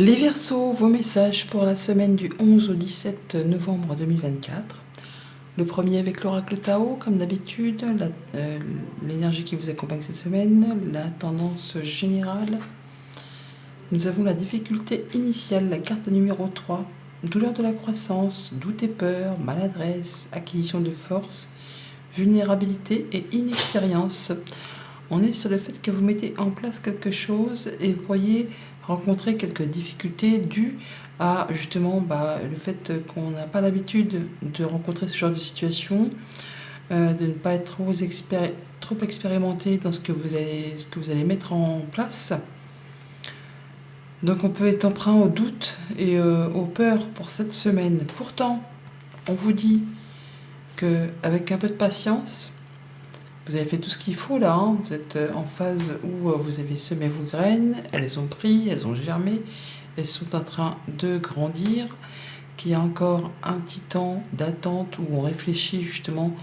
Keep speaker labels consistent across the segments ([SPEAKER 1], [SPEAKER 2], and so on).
[SPEAKER 1] Les Verseaux, vos messages pour la semaine du 11 au 17 novembre 2024. Le premier avec l'oracle Tao, comme d'habitude, l'énergie qui vous accompagne cette semaine, la tendance générale. Nous avons la difficulté initiale, la carte numéro 3, douleur de la croissance, doute et peur, maladresse, acquisition de force, vulnérabilité et inexpérience. On est sur le fait que vous mettez en place quelque chose et vous pourriez rencontrer quelques difficultés dues à justement le fait qu'on n'a pas l'habitude de rencontrer ce genre de situation, de ne pas être trop expérimenté dans ce que vous allez mettre en place. Donc on peut être emprunt au doute et aux peurs pour cette semaine. Pourtant, on vous dit qu'avec un peu de patience, vous avez fait tout ce qu'il faut là, hein. Vous êtes en phase où vous avez semé vos graines, elles ont pris, elles ont germé, elles sont en train de grandir, qu'il y a encore un petit temps d'attente où on réfléchit justement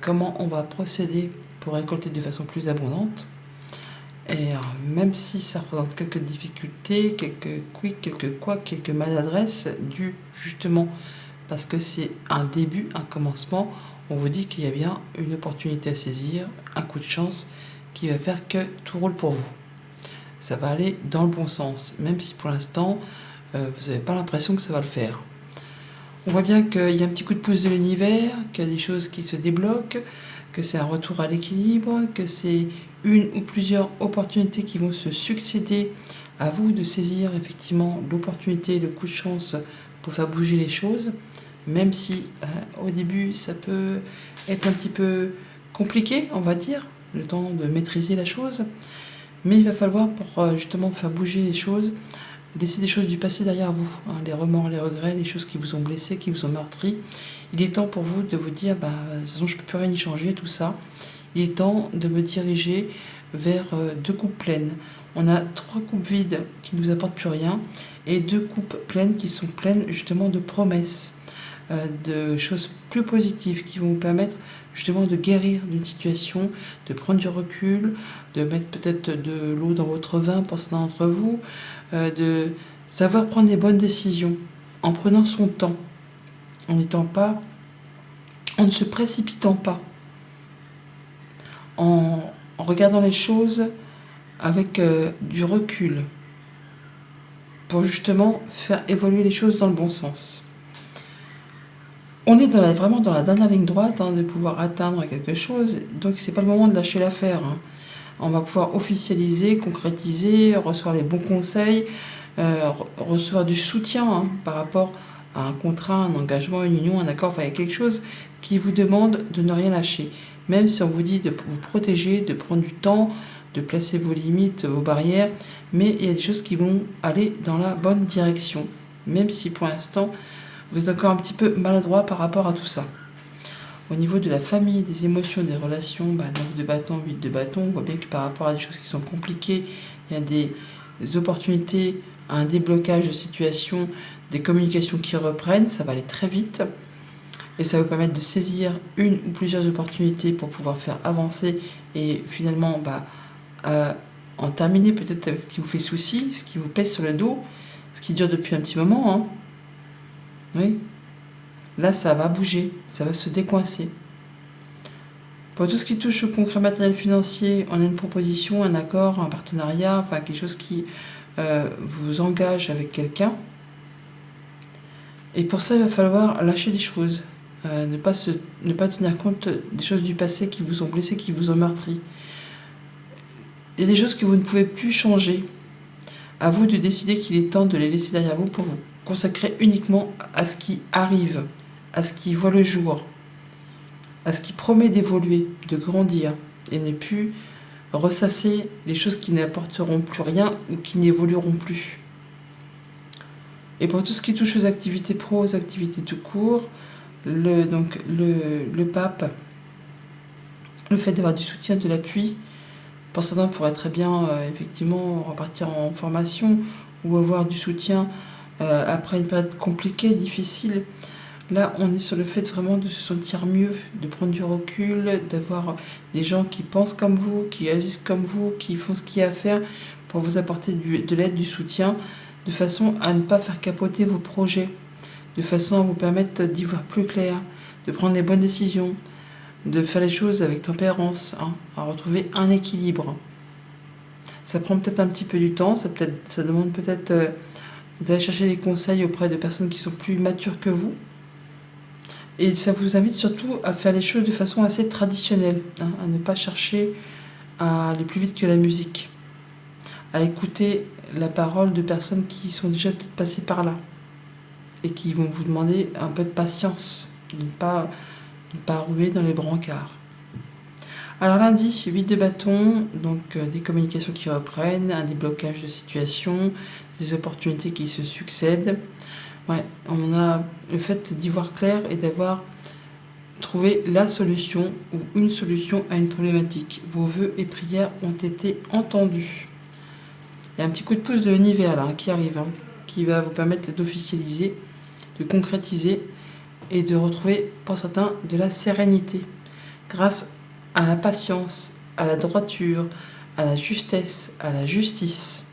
[SPEAKER 1] comment on va procéder pour récolter de façon plus abondante. Et même si ça représente quelques difficultés, quelques quicks, quelques couacs, quelques maladresses, dues justement parce que c'est un début, un commencement, on vous dit qu'il y a bien une opportunité à saisir, un coup de chance qui va faire que tout roule pour vous. Ça va aller dans le bon sens, même si pour l'instant, vous n'avez pas l'impression que ça va le faire. On voit bien qu'il y a un petit coup de pouce de l'univers, qu'il y a des choses qui se débloquent, que c'est un retour à l'équilibre, que c'est une ou plusieurs opportunités qui vont se succéder. À vous de saisir effectivement l'opportunité, le coup de chance pour faire bouger les choses. Même si au début ça peut être un petit peu compliqué, on va dire, le temps de maîtriser la chose, mais il va falloir pour justement faire bouger les choses, laisser des choses du passé derrière vous, hein, les remords, les regrets, les choses qui vous ont blessé, qui vous ont meurtri. Il est temps pour vous de vous dire, de toute façon je ne peux plus rien y changer, tout ça. Il est temps de me diriger vers 2 coupes pleines. On a 3 coupes vides qui ne nous apportent plus rien et 2 coupes pleines qui sont pleines justement de promesses, de choses plus positives qui vont vous permettre justement de guérir d'une situation, de prendre du recul, de mettre peut-être de l'eau dans votre vin pour certains d'entre vous, de savoir prendre les bonnes décisions en prenant son temps, en ne se précipitant pas, en regardant les choses avec du recul pour justement faire évoluer les choses dans le bon sens. On est vraiment dans la dernière ligne droite, hein, de pouvoir atteindre quelque chose, donc c'est pas le moment de lâcher l'affaire, hein. On va pouvoir officialiser, concrétiser, recevoir les bons conseils, recevoir du soutien, hein, par rapport à un contrat, un engagement, une union, un accord, enfin il y a quelque chose qui vous demande de ne rien lâcher. Même si on vous dit de vous protéger, de prendre du temps, de placer vos limites, vos barrières, mais il y a des choses qui vont aller dans la bonne direction, même si pour l'instant vous êtes encore un petit peu maladroit par rapport à tout ça. Au niveau de la famille, des émotions, des relations, 9 de bâton, 8 de bâton, on voit bien que par rapport à des choses qui sont compliquées, il y a des opportunités, un déblocage de situation, des communications qui reprennent, ça va aller très vite. Et ça va vous permettre de saisir une ou plusieurs opportunités pour pouvoir faire avancer et finalement en terminer peut-être avec ce qui vous fait souci, ce qui vous pèse sur le dos, ce qui dure depuis un petit moment, hein. Oui. Là, ça va bouger, ça va se décoincer. Pour tout ce qui touche au concret matériel financier, on a une proposition, un accord, un partenariat, enfin quelque chose qui vous engage avec quelqu'un. Et pour ça, il va falloir lâcher des choses, ne pas tenir compte des choses du passé qui vous ont blessé, qui vous ont meurtri. Il y a des choses que vous ne pouvez plus changer. À vous de décider qu'il est temps de les laisser derrière vous pour vous consacrer uniquement à ce qui arrive, à ce qui voit le jour, à ce qui promet d'évoluer, de grandir, et ne plus ressasser les choses qui n'apporteront plus rien ou qui n'évolueront plus. Et pour tout ce qui touche aux activités pro, aux activités tout court, le pape, le fait d'avoir du soutien, de l'appui, pour certains pourrait très bien effectivement repartir en formation ou avoir du soutien après une période compliquée, difficile. Là, on est sur le fait vraiment de se sentir mieux, de prendre du recul, d'avoir des gens qui pensent comme vous, qui agissent comme vous, qui font ce qu'il y a à faire pour vous apporter de l'aide, du soutien. de façon à ne pas faire capoter vos projets, de façon à vous permettre d'y voir plus clair, de prendre les bonnes décisions, de faire les choses avec tempérance, hein, à retrouver un équilibre. Ça prend peut-être un petit peu du temps, ça demande peut-être d'aller chercher des conseils auprès de personnes qui sont plus matures que vous. Et ça vous invite surtout à faire les choses de façon assez traditionnelle, hein, à ne pas chercher à aller plus vite que la musique, à écouter la parole de personnes qui sont déjà peut-être passées par là et qui vont vous demander un peu de patience, de ne pas ruer dans les brancards. Alors lundi, 8 de bâton, donc des communications qui reprennent, un déblocage de situation, des opportunités qui se succèdent. Ouais, on a le fait d'y voir clair et d'avoir trouvé la solution ou une solution à une problématique. Vos vœux et prières ont été entendus. Il y a un petit coup de pouce de l'univers là qui arrive, hein, qui va vous permettre d'officialiser, de concrétiser et de retrouver pour certains de la sérénité grâce à la patience, à la droiture, à la justesse, à la justice.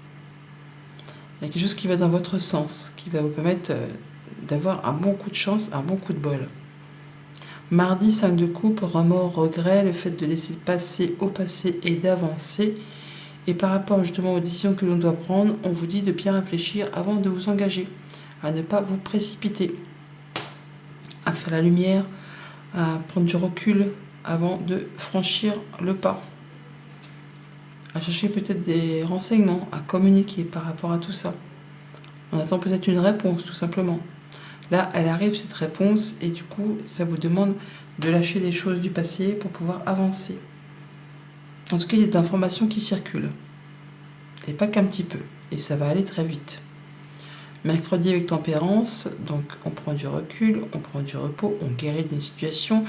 [SPEAKER 1] Il y a quelque chose qui va dans votre sens, qui va vous permettre d'avoir un bon coup de chance, un bon coup de bol. Mardi, 5 de coupe, remords, regret, le fait de laisser passer au passé et d'avancer. Et par rapport justement aux décisions que l'on doit prendre, on vous dit de bien réfléchir avant de vous engager, à ne pas vous précipiter, à faire la lumière, à prendre du recul avant de franchir le pas, à chercher peut-être des renseignements, à communiquer par rapport à tout ça. On attend peut-être une réponse, tout simplement. Là, elle arrive, cette réponse, et du coup, ça vous demande de lâcher des choses du passé pour pouvoir avancer. En tout cas, il y a des informations qui circulent. Et pas qu'un petit peu. Et ça va aller très vite. Mercredi avec tempérance, donc on prend du recul, on prend du repos, on guérit d'une situation,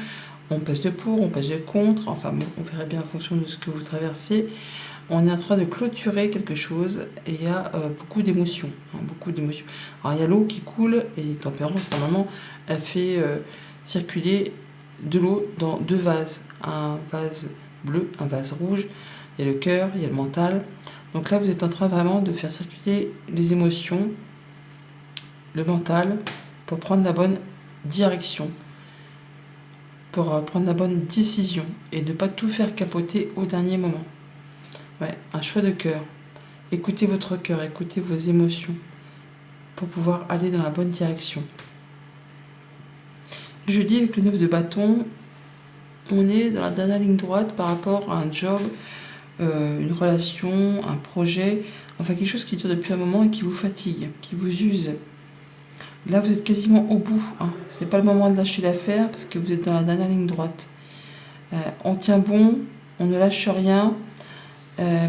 [SPEAKER 1] on pèse de pour, on pèse de contre, enfin bon, on verra bien en fonction de ce que vous traversez. On est en train de clôturer quelque chose et il y a beaucoup d'émotions. Hein, beaucoup d'émotions. Alors il y a l'eau qui coule et tempérance, normalement, elle fait circuler de l'eau dans deux vases. Un vase bleu, un vase rouge. Il y a le cœur, il y a le mental. Donc là, vous êtes en train vraiment de faire circuler les émotions, le mental, pour prendre la bonne direction, pour prendre la bonne décision et ne pas tout faire capoter au dernier moment. Ouais, un choix de cœur. Écoutez votre cœur, écoutez vos émotions pour pouvoir aller dans la bonne direction. Jeudi, avec le 9 de bâton, on est dans la dernière ligne droite par rapport à un job, une relation, un projet, enfin quelque chose qui dure depuis un moment et qui vous fatigue, qui vous use. Là, vous êtes quasiment au bout. Hein. Ce n'est pas le moment de lâcher l'affaire parce que vous êtes dans la dernière ligne droite. On tient bon, on ne lâche rien.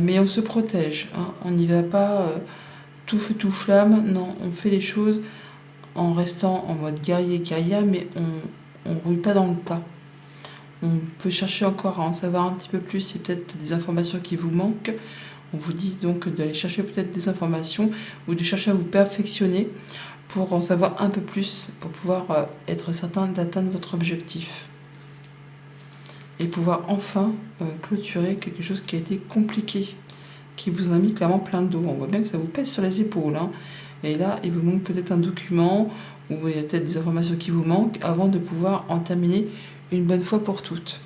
[SPEAKER 1] Mais on se protège, hein. On n'y va pas tout feu tout flamme, non, on fait les choses en restant en mode guerrier-guerrière, mais on ne roule pas dans le tas. On peut chercher encore à en savoir un petit peu plus, c'est peut-être des informations qui vous manquent. On vous dit donc d'aller chercher peut-être des informations ou de chercher à vous perfectionner pour en savoir un peu plus, pour pouvoir être certain d'atteindre votre objectif. Et pouvoir enfin clôturer quelque chose qui a été compliqué, qui vous a mis clairement plein de dos. On voit bien que ça vous pèse sur les épaules. Hein. Et là, il vous manque peut-être un document, ou il y a peut-être des informations qui vous manquent, avant de pouvoir en terminer une bonne fois pour toutes.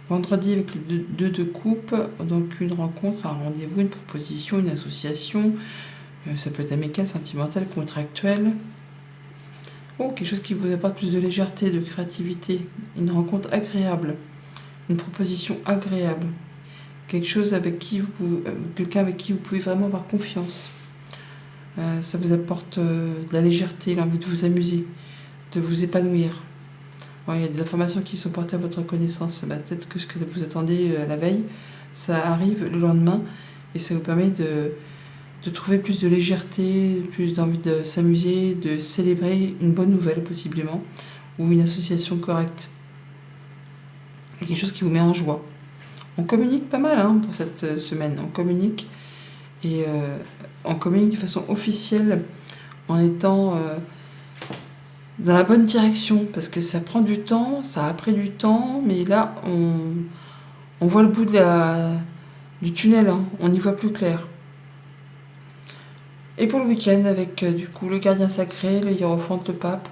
[SPEAKER 1] Vendredi, avec le 2 de coupe, donc une rencontre, un rendez-vous, une proposition, une association. Ça peut être amical, sentimental, contractuel. Oh, quelque chose qui vous apporte plus de légèreté, de créativité. Une rencontre agréable. Une proposition agréable. Quelque chose avec qui quelqu'un avec qui vous pouvez vraiment avoir confiance. Ça vous apporte de la légèreté, l'envie de vous amuser, de vous épanouir. Ouais, il y a des informations qui sont portées à votre connaissance. Peut-être que ce que vous attendez la veille, ça arrive le lendemain et ça vous permet de trouver plus de légèreté, plus d'envie de s'amuser, de célébrer une bonne nouvelle possiblement, ou une association correcte. Et quelque chose qui vous met en joie. On communique pas mal hein, pour cette semaine. On communique et on communique de façon officielle en étant dans la bonne direction parce que ça prend du temps, ça a pris du temps, mais là on voit le bout du tunnel, hein, on y voit plus clair. Et pour le week-end, avec du coup le gardien sacré, le hiérophante, le pape,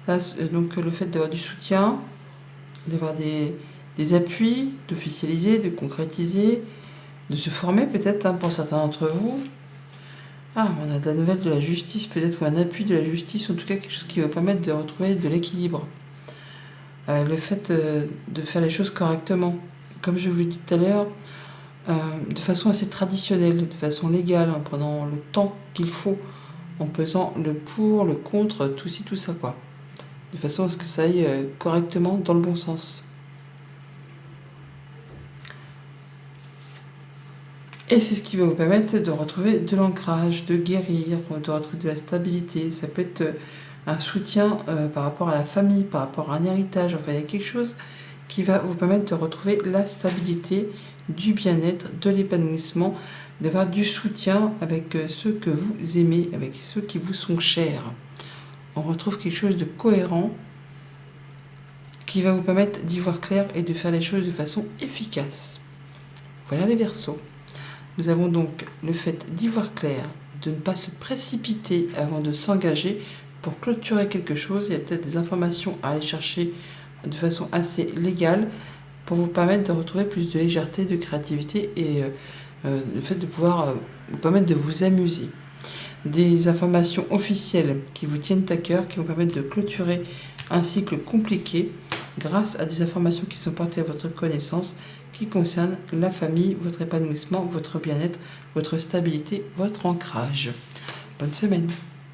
[SPEAKER 1] là, donc le fait d'avoir du soutien, d'avoir des appuis, d'officialiser, de concrétiser, de se former peut-être pour certains d'entre vous. Ah, on a de la nouvelle de la justice peut-être, ou un appui de la justice, en tout cas quelque chose qui va permettre de retrouver de l'équilibre. Le fait de faire les choses correctement, comme je vous l'ai dit tout à l'heure, de façon assez traditionnelle, de façon légale, en prenant le temps qu'il faut, en pesant le pour, le contre, tout ci, tout ça, quoi. De façon à ce que ça aille correctement dans le bon sens. Et c'est ce qui va vous permettre de retrouver de l'ancrage, de guérir, de retrouver de la stabilité. Ça peut être un soutien par rapport à la famille, par rapport à un héritage. Enfin, il y a quelque chose qui va vous permettre de retrouver la stabilité, du bien-être, de l'épanouissement, d'avoir du soutien avec ceux que vous aimez, avec ceux qui vous sont chers. On retrouve quelque chose de cohérent qui va vous permettre d'y voir clair et de faire les choses de façon efficace. Voilà les Verseaux. Nous avons donc le fait d'y voir clair, de ne pas se précipiter avant de s'engager pour clôturer quelque chose. Il y a peut-être des informations à aller chercher de façon assez légale pour vous permettre de retrouver plus de légèreté, de créativité et le fait de pouvoir vous permettre de vous amuser. Des informations officielles qui vous tiennent à cœur, qui vont permettre de clôturer un cycle compliqué grâce à des informations qui sont portées à votre connaissance, qui concernent la famille, votre épanouissement, votre bien-être, votre stabilité, votre ancrage. Bonne semaine.